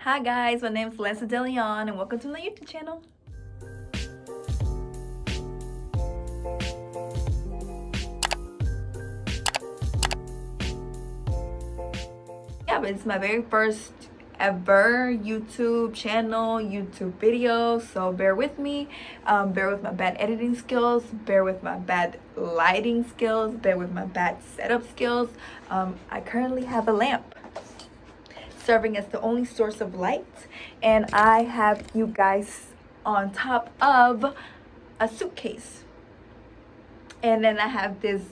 Hi guys, my name is Lezz and welcome to my YouTube channel. Yeah, but it's my very first ever YouTube channel, YouTube video, so bear with me. Bear with my bad editing skills, bear with my bad lighting skills, bear with my bad setup skills. I currently have a lamp serving as the only source of light, and I have you guys on top of a suitcase, and then I have this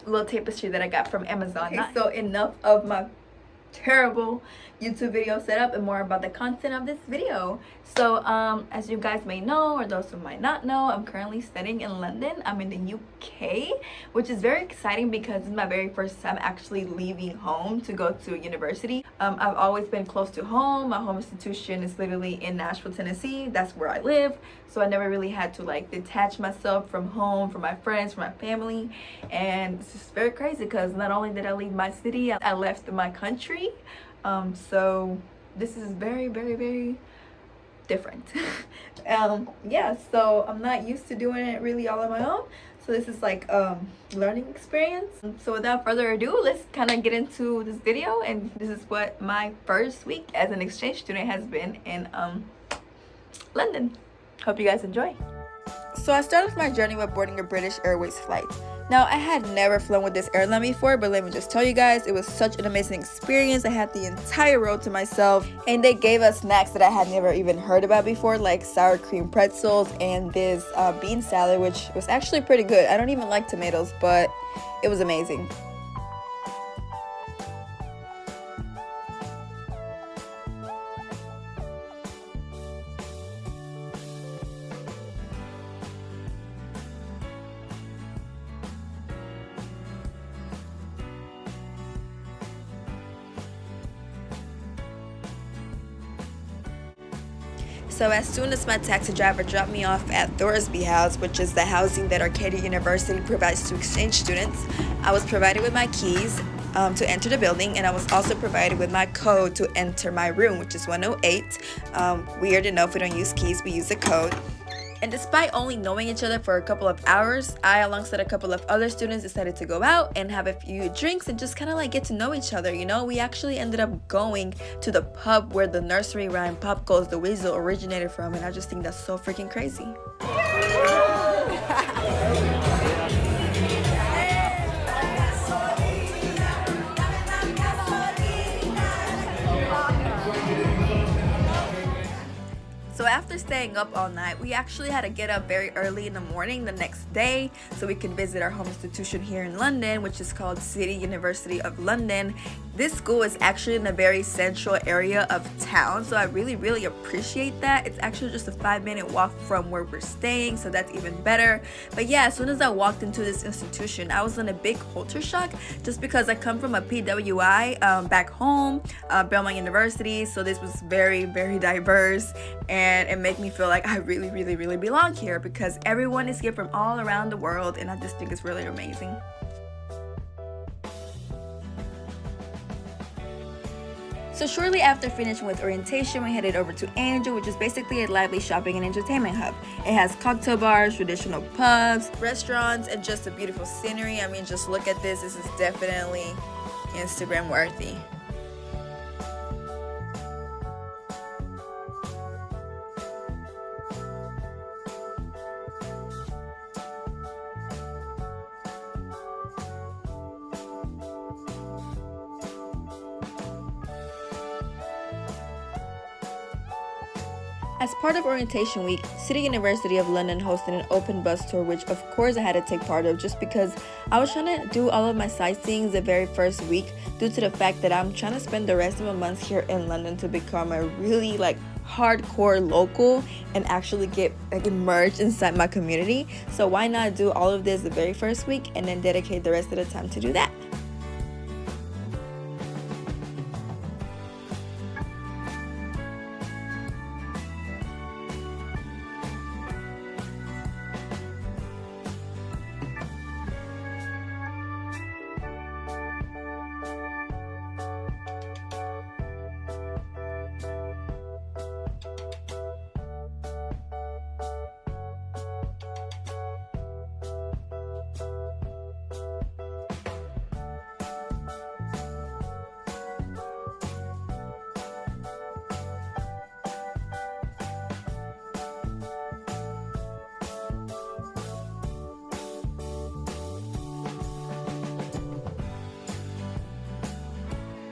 little tapestry that I got from Amazon. Okay, so enough of my terrible YouTube video setup and more about the content of this video. So as you guys may know, or those who might not know, I'm currently studying in London. I'm in the UK, which is very exciting because it's my very first time actually leaving home to go to university. I've always been close to home. My home institution is literally in Nashville, Tennessee. That's where I live, so I never really had to like detach myself from home, from my friends, from my family. And it's just very crazy because not only did I leave my city, I left my country. So this is very, very, very different. Yeah, so I'm not used to doing it really all on my own, so this is like learning experience. So without further ado, let's kind of get into this video. And this is what my first week as an exchange student has been in London. Hope you guys enjoy. So I started my journey with boarding a British Airways flight. Now, I had never flown with this airline before, but let me just tell you guys, it was such an amazing experience. I had the entire road to myself, and they gave us snacks that I had never even heard about before, like sour cream pretzels and this bean salad, which was actually pretty good. I don't even like tomatoes, but it was amazing. So as soon as my taxi driver dropped me off at Thorsby House, which is the housing that Arcadia University provides to exchange students, I was provided with my keys to enter the building, and I was also provided with my code to enter my room, which is 108. Weird enough, we don't use keys, we use a code. And despite only knowing each other for a couple of hours, I, alongside a couple of other students, decided to go out and have a few drinks and just kind of like get to know each other, you know? We actually ended up going to the pub where the nursery rhyme Pop Goes the Weasel originated from, and I just think that's so freaking crazy. So after staying up all night, we actually had to get up very early in the morning the next day so we could visit our home institution here in London, which is called City University of London. This school is actually in a very central area of town, so I really, really appreciate that. It's actually just a 5-minute walk from where we're staying, so that's even better. But yeah, as soon as I walked into this institution, I was in a big culture shock just because I come from a PWI back home, Belmont University, so this was very, very diverse, and it made me feel like I really, really, really belong here because everyone is here from all around the world, and I just think it's really amazing. So shortly after finishing with orientation, we headed over to Angel, which is basically a lively shopping and entertainment hub. It has cocktail bars, traditional pubs, restaurants, and just a beautiful scenery. I mean, just look at this. This is definitely Instagram worthy. As part of orientation week, City University of London hosted an open bus tour, which of course I had to take part of just because I was trying to do all of my sightseeing the very first week due to the fact that I'm trying to spend the rest of my months here in London to become a really like hardcore local and actually get like immersed inside my community. So why not do all of this the very first week and then dedicate the rest of the time to do that?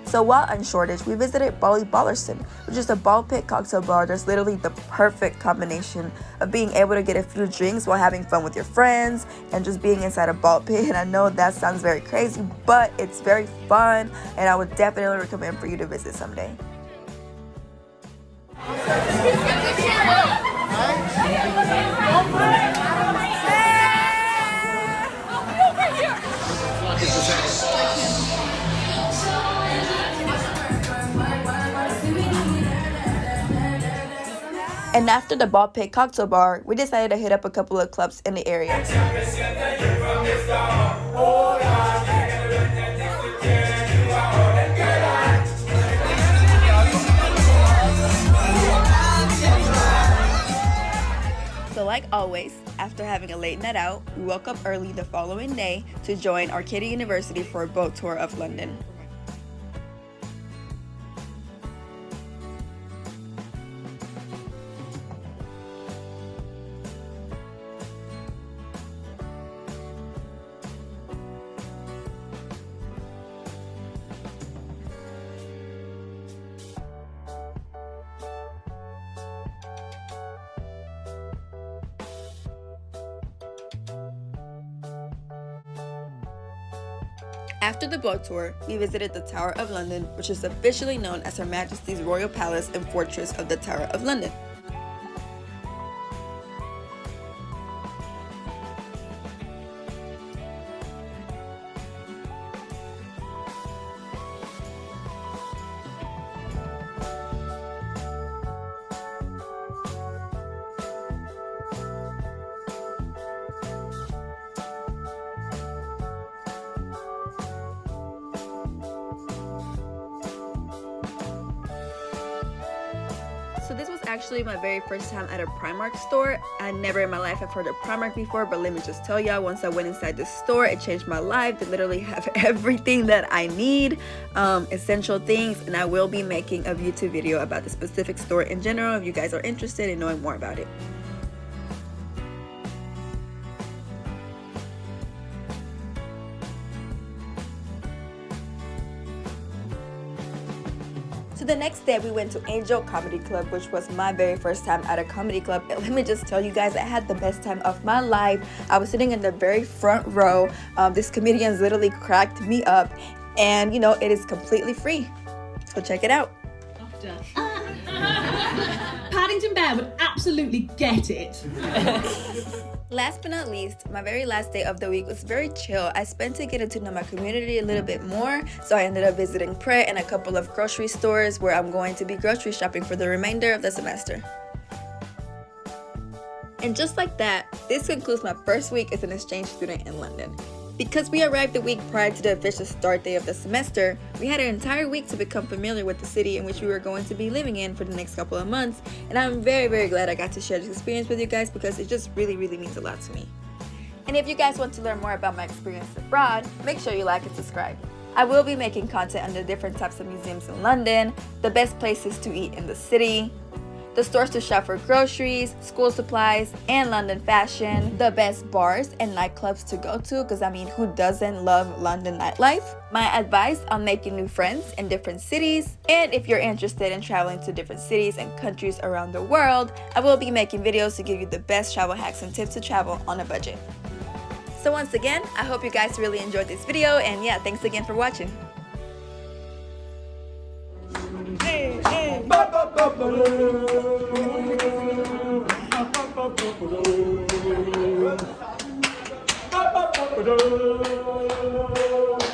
So while on Shoreditch, we visited Bali Ballerston, which is a ball pit cocktail bar that's literally the perfect combination of being able to get a few drinks while having fun with your friends and just being inside a ball pit. And I know that sounds very crazy, but it's very fun, and I would definitely recommend for you to visit someday. And after the ball pit cocktail bar, we decided to hit up a couple of clubs in the area. So like always, after having a late night out, we woke up early the following day to join Arcadia University for a boat tour of London. After the boat tour, we visited the Tower of London, which is officially known as Her Majesty's Royal Palace and Fortress of the Tower of London. So this was actually my very first time at a Primark store. I never in my life have heard of Primark before, but let me just tell y'all, once I went inside the store, it changed my life. They literally have everything that I need, essential things, and I will be making a YouTube video about the specific store in general if you guys are interested in knowing more about it. So the next day we went to Angel Comedy Club, which was my very first time at a comedy club. And let me just tell you guys, I had the best time of my life. I was sitting in the very front row. This comedian's literally cracked me up, and you know, it is completely free. So check it out. Paddington Bear would absolutely get it. Last but not least, my very last day of the week was very chill. I spent it getting to know my community a little bit more, so I ended up visiting Pret and a couple of grocery stores where I'm going to be grocery shopping for the remainder of the semester. And just like that, this concludes my first week as an exchange student in London. Because we arrived the week prior to the official start day of the semester, we had an entire week to become familiar with the city in which we were going to be living in for the next couple of months, and I'm very, very glad I got to share this experience with you guys because it just really, really means a lot to me. And if you guys want to learn more about my experience abroad, make sure you like and subscribe. I will be making content on the different types of museums in London, the best places to eat in the city, the stores to shop for groceries, school supplies, and London fashion, the best bars and nightclubs to go to, because I mean, who doesn't love London nightlife, my advice on making new friends in different cities, and if you're interested in traveling to different cities and countries around the world, I will be making videos to give you the best travel hacks and tips to travel on a budget. So once again, I hope you guys really enjoyed this video, and yeah, thanks again for watching. Hey, hey. Ba, ba, ba, ba, ba, ba, ba, ba, ba.